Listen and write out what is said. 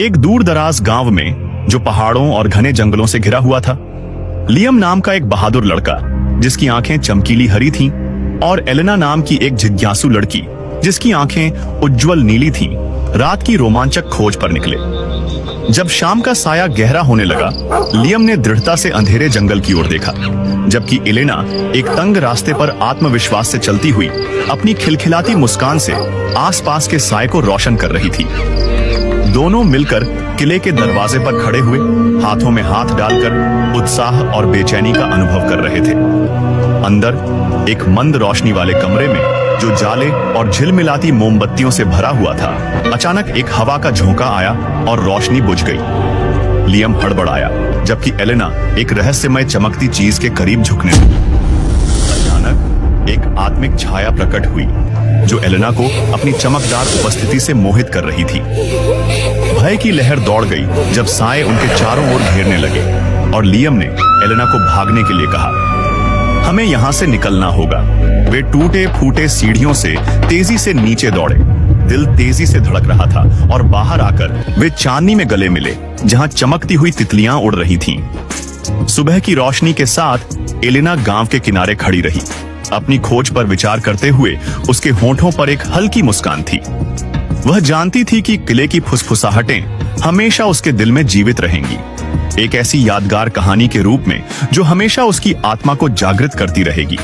एक दूर दराज गांव में, जो पहाड़ों और घने जंगलों से घिरा हुआ था, लियम नाम का एक बहादुर लड़का, जिसकी आंखें चमकीली हरी थीं, और एलेना नाम की एक जिज्ञासु लड़की, जिसकी आंखें उज्जवल नीली थीं, रात की रोमांचक खोज पर निकले। जब शाम का साया गहरा होने लगा, लियम ने दृढ़ता से अंधेरे जंगल की ओर देखा, जबकि एलेना एक तंग रास्ते पर आत्मविश्वास से चलती हुई अपनी खिलखिलाती मुस्कान से आसपास के साए को रोशन कर रही थी। दोनों मिलकर किले के दरवाजे पर खड़े हुए, हाथों में हाथ डालकर उत्साह और बेचैनी का अनुभव कर रहे थे। अंदर एक मंद रोशनी वाले कमरे में, जो जाले और झिलमिलाती मोमबत्तियों से भरा हुआ था, अचानक एक हवा का झोंका आया और रोशनी बुझ गई। लियम हड़बड़ाया, जबकि एलेना एक रहस्यमय चमकती चीज के करीब झुकने लगी। अचानक एक आत्मिक छाया प्रकट हुई, जो एलेना को अपनी चमकदार उपस्थिति से मोहित कर रही थी। भय की लहर दौड़ गई जब साए उनके चारों ओर घेरने लगे, और लियम ने एलेना को भागने के लिए कहा। हमें यहाँ से निकलना होगा। वे टूटे फूटे सीढ़ियों से तेजी से नीचे दौड़े। दिल तेजी से धड़क रहा था, और बाहर आकर वे चांदनी में गले मिले, जहाँ चमकती हुई तितलियां उड़ रही थीं। सुबह की रोशनी के साथ एलेना गांव के किनारे खड़ी रही। अपनी खोज पर विचार करते हुए उसके होठों पर एक हल्की मुस्कान थी। वह जानती थी कि किले की फुसफुसाहटें हमेशा उसके दिल में जीवित रहेंगी, एक ऐसी यादगार कहानी के रूप में जो हमेशा उसकी आत्मा को जागृत करती रहेगी।